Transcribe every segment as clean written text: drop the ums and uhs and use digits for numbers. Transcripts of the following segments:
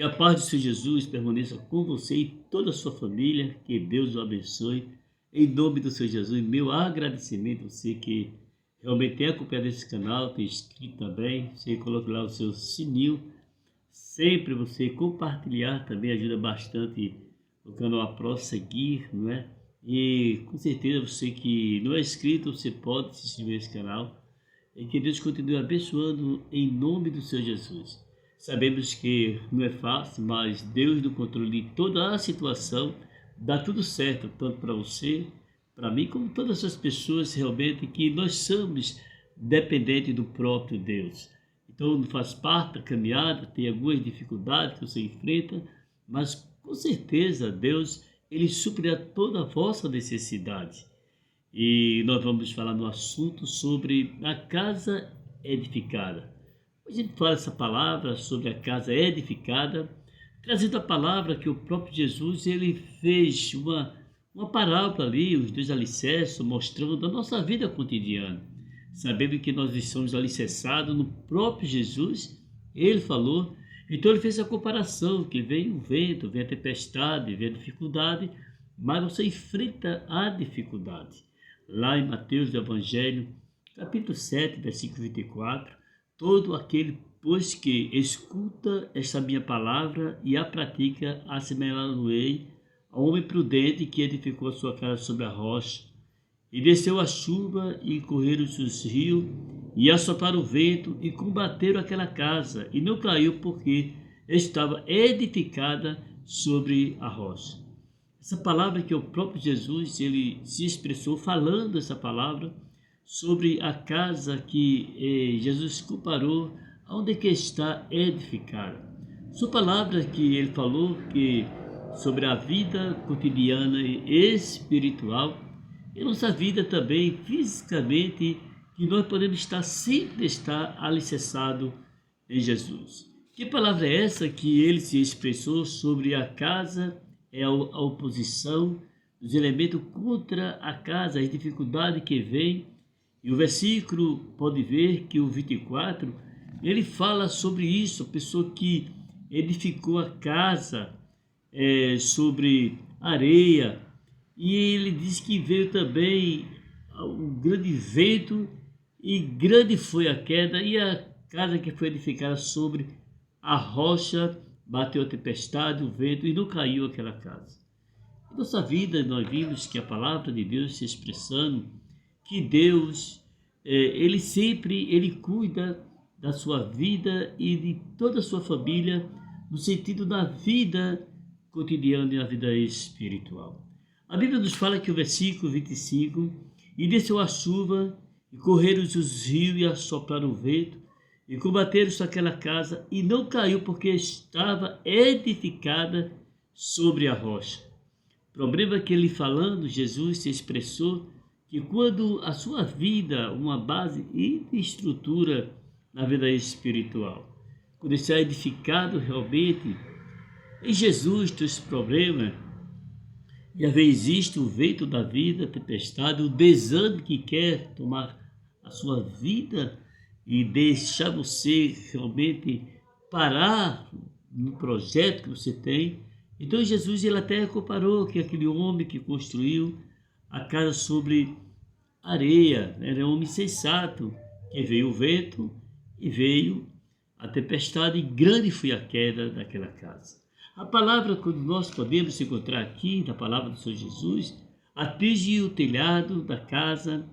Que a paz do Senhor Jesus permaneça com você e toda a sua família. Que Deus o abençoe. Em nome do Senhor Jesus, meu agradecimento a você que realmente tem acompanhado esse canal, tem inscrito também. Você coloca lá o seu sininho. Sempre você compartilhar também ajuda bastante o canal a prosseguir, não é? E com certeza você que não é inscrito, você pode se inscrever nesse canal. E que Deus continue abençoando em nome do Senhor Jesus. Sabemos que não é fácil, mas Deus no controle de toda a situação, dá tudo certo, tanto para você, para mim, como todas as pessoas realmente que nós somos dependentes do próprio Deus. Então faz parte da caminhada, tem algumas dificuldades que você enfrenta, mas com certeza Deus, Ele suprirá toda a vossa necessidade. E nós vamos falar no assunto sobre a casa edificada. A gente fala essa palavra sobre a casa edificada, trazendo a palavra que o próprio Jesus ele fez uma parábola ali, os dois alicerces, mostrando a nossa vida cotidiana. Sabendo que nós estamos alicerçados no próprio Jesus, ele falou, então ele fez a comparação, que vem o vento, vem a tempestade, vem a dificuldade, mas você enfrenta a dificuldade. Lá em Mateus do Evangelho, capítulo 7, versículo 24, todo aquele, pois que escuta esta minha palavra e a pratica, assemelhá-lo-ei ao homem prudente que edificou a sua casa sobre a rocha. E desceu a chuva, e correram os rios, e assopraram o vento, e combateram aquela casa, e não caiu, porque estava edificada sobre a rocha. Essa palavra que o próprio Jesus ele se expressou falando essa palavra sobre a casa que Jesus comparou aonde que está edificada. Sua palavra que ele falou que sobre a vida cotidiana e espiritual e nossa vida também fisicamente, que nós podemos sempre estar alicerçado em Jesus. Que palavra é essa que ele se expressou sobre a casa? É a oposição dos elementos contra a casa, as dificuldades que vem. E o versículo, pode ver que o 24, ele fala sobre isso, a pessoa que edificou a casa sobre areia, e ele diz que veio também um grande vento, e grande foi a queda, e a casa que foi edificada sobre a rocha, bateu a tempestade, o vento, e não caiu aquela casa. Em nossa vida, nós vimos que a palavra de Deus se expressando, que Deus, ele cuida da sua vida e de toda a sua família, no sentido da vida cotidiana e da vida espiritual. A Bíblia nos fala que o versículo 25, e desceu a chuva, e correram os rios, e assopraram o vento, e combateram-se aquela casa, e não caiu, porque estava edificada sobre a rocha. O problema é que ele falando, Jesus se expressou que quando a sua vida, uma base e estrutura na vida espiritual, quando está edificado realmente em Jesus, teus problemas, e às vezes existe o vento da vida, a tempestade, o desânimo que quer tomar a sua vida e deixar você realmente parar no projeto que você tem. Então Jesus ele até comparou que aquele homem que construiu a casa sobre areia, era um homem sensato, que veio o vento e veio a tempestade e grande foi a queda daquela casa. A palavra, quando nós podemos encontrar aqui, na palavra do Senhor Jesus, atinge o telhado da casa,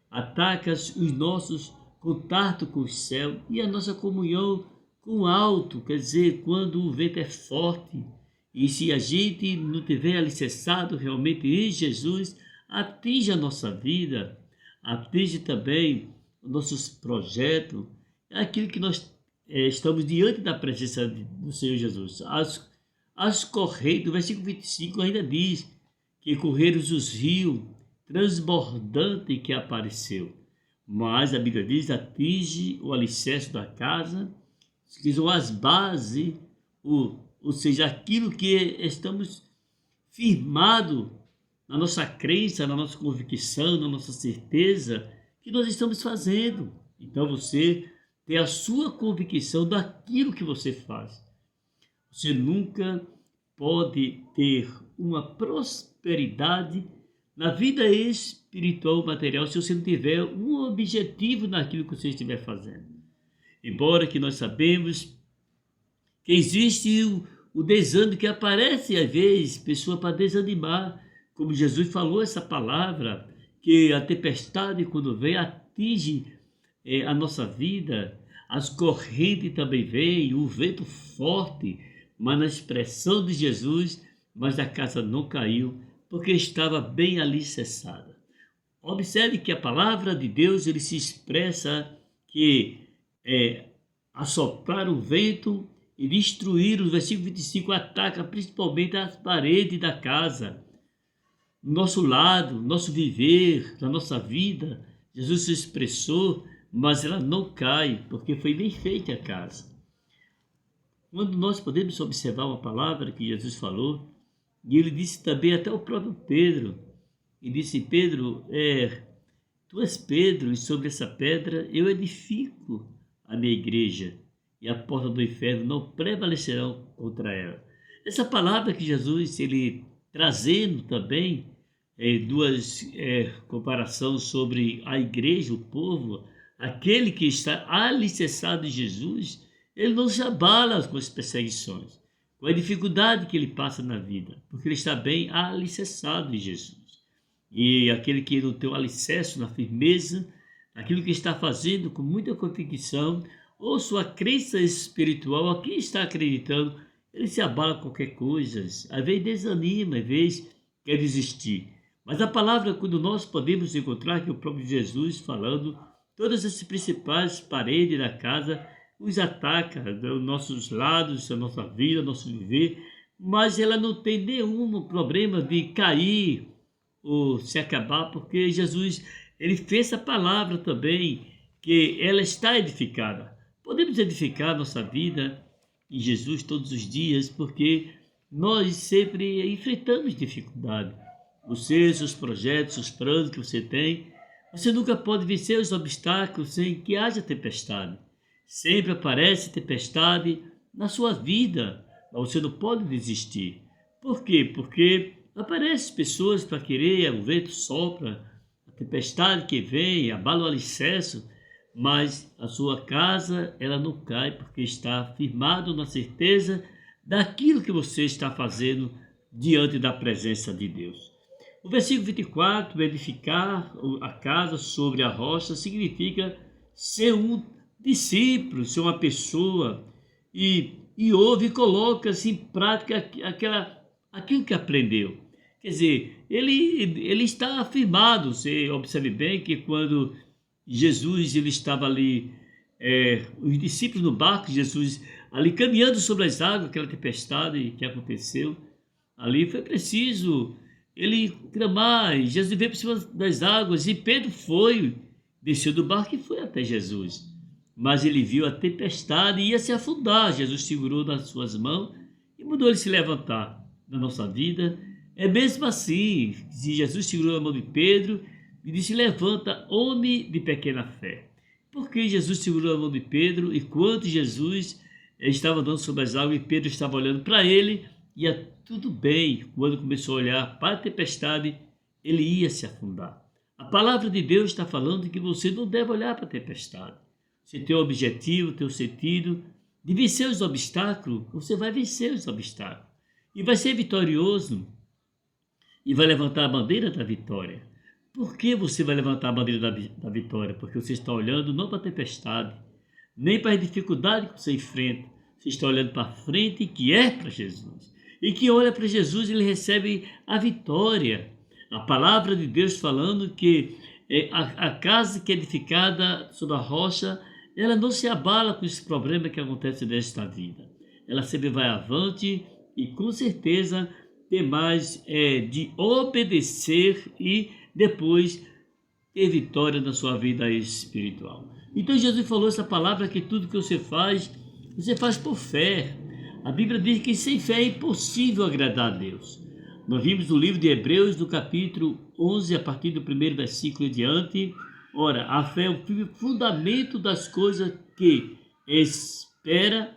ataca os nossos contato com o céu e a nossa comunhão com o alto, quer dizer, quando o vento é forte e se a gente não tiver alicerçado realmente em Jesus, atinge a nossa vida, atinge também os nossos projetos, aquilo que nós estamos diante da presença do Senhor Jesus. As correntes, do versículo 25 ainda diz que correram os rios transbordante que apareceu. Mas a Bíblia diz, atinge o alicerce da casa, que são as bases, ou seja, aquilo que estamos firmados na nossa crença, na nossa convicção, na nossa certeza, que nós estamos fazendo. Então você tem a sua convicção daquilo que você faz. Você nunca pode ter uma prosperidade na vida espiritual, material, se você não tiver um objetivo naquilo que você estiver fazendo. Embora que nós sabemos que existe o desânimo que aparece às vezes, pessoa para desanimar, como Jesus falou essa palavra, que a tempestade quando vem atinge a nossa vida, as correntes também vêm, o vento forte, mas na expressão de Jesus, mas a casa não caiu, porque estava bem alicerçada. Observe que a palavra de Deus ele se expressa que assoprar o vento e destruir, o versículo 25 ataca principalmente as paredes da casa, nosso lado, nosso viver, na nossa vida. Jesus se expressou, mas ela não cai, porque foi bem feita a casa. Quando nós podemos observar uma palavra que Jesus falou, e ele disse também até o próprio Pedro, e disse: Pedro, tu és Pedro, e sobre essa pedra eu edifico a minha igreja, e a porta do inferno não prevalecerão contra ela. Essa palavra que Jesus, ele trazendo também duas comparações sobre a igreja, o povo, aquele que está alicerçado em Jesus, ele não se abala com as perseguições, com a dificuldade que ele passa na vida, porque ele está bem alicerçado em Jesus. E aquele que não tem o alicerce na firmeza, aquilo que está fazendo com muita convicção, ou sua crença espiritual, a quem está acreditando, ele se abala com qualquer coisa, às vezes desanima, às vezes quer desistir. Mas a palavra, quando nós podemos encontrar, que o próprio Jesus falando, todas as principais paredes da casa os ataca, dos nossos lados, a nossa vida, nosso viver, mas ela não tem nenhum problema de cair ou se acabar, porque Jesus, ele fez a palavra também, que ela está edificada. Podemos edificar nossa vida em Jesus todos os dias, porque nós sempre enfrentamos dificuldade. Os projetos, os planos que você tem, você nunca pode vencer os obstáculos sem que haja tempestade. Sempre aparece tempestade na sua vida, mas você não pode desistir. Por quê? Porque aparecem pessoas para querer, o vento sopra, a tempestade que vem, abala o alicerce, mas a sua casa ela não cai porque está firmado na certeza daquilo que você está fazendo diante da presença de Deus. O versículo 24, edificar a casa sobre a rocha, significa ser um discípulo, ser uma pessoa e ouve e coloca-se em prática aquilo que aprendeu. Quer dizer, ele está afirmado. Você observe bem que quando Jesus ele estava ali, os discípulos no barco, Jesus ali caminhando sobre as águas, aquela tempestade que aconteceu, ali foi preciso ele clamar, Jesus veio por cima das águas, e Pedro desceu do barco e foi até Jesus. Mas ele viu a tempestade e ia se afundar. Jesus segurou nas suas mãos e mandou ele se levantar. Na nossa vida é mesmo assim. Se Jesus segurou a mão de Pedro e disse: levanta, homem de pequena fé. Porque Jesus segurou a mão de Pedro, e quando Jesus estava andando sobre as águas e Pedro estava olhando para ele, ia tudo bem. Quando começou a olhar para a tempestade, ele ia se afundar. A palavra de Deus está falando que você não deve olhar para a tempestade. Você tem o objetivo, tem o sentido de vencer os obstáculos, você vai vencer os obstáculos. E vai ser vitorioso. E vai levantar a bandeira da vitória. Por que você vai levantar a bandeira da vitória? Porque você está olhando não para a tempestade, nem para a dificuldade que você enfrenta. Você está olhando para frente, que é para Jesus. E que olha para Jesus, ele recebe a vitória. A palavra de Deus falando que a casa que é edificada sobre a rocha, ela não se abala com esse problema que acontece nesta vida. Ela sempre vai avante e com certeza tem mais de obedecer e depois ter vitória na sua vida espiritual. Então Jesus falou essa palavra, que tudo que você faz por fé. A Bíblia diz que sem fé é impossível agradar a Deus. Nós vimos no livro de Hebreus, do capítulo 11, a partir do primeiro versículo em diante. Ora, a fé é o fundamento das coisas que espera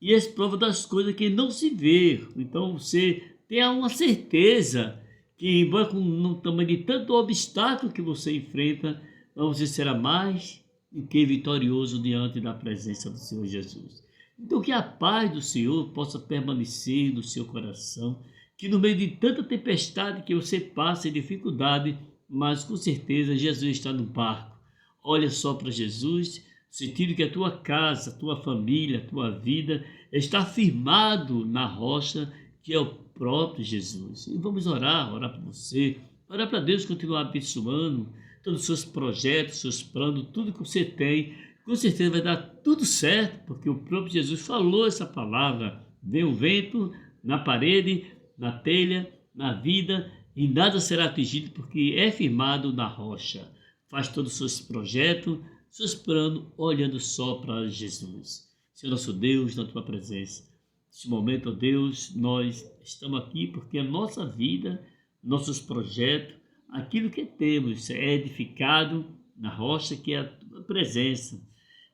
e as provas das coisas que não se vê. Então você tenha uma certeza que, embora com no tamanho de tanto obstáculo que você enfrenta, você será mais do que vitorioso diante da presença do Senhor Jesus. Então que a paz do Senhor possa permanecer no seu coração, que no meio de tanta tempestade que você passa e dificuldade, mas com certeza Jesus está no barco. Olha só para Jesus, sentindo que a tua casa, a tua família, a tua vida está firmado na rocha que é o próprio Jesus. E vamos orar por você, orar para Deus continuar abençoando todos os seus projetos, seus planos, tudo que você tem. Com certeza vai dar tudo certo, porque o próprio Jesus falou essa palavra. Vem o vento na parede, na telha, na vida, e nada será atingido, porque é firmado na rocha. Faz todos os seus projetos, seus planos, olhando só para Jesus. Senhor nosso Deus, na tua presença. Neste momento, ó Deus, nós estamos aqui porque a nossa vida, nossos projetos, aquilo que temos é edificado na rocha que é a tua presença.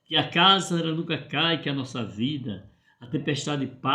Que a casa ela nunca cai, que a nossa vida, a tempestade passa.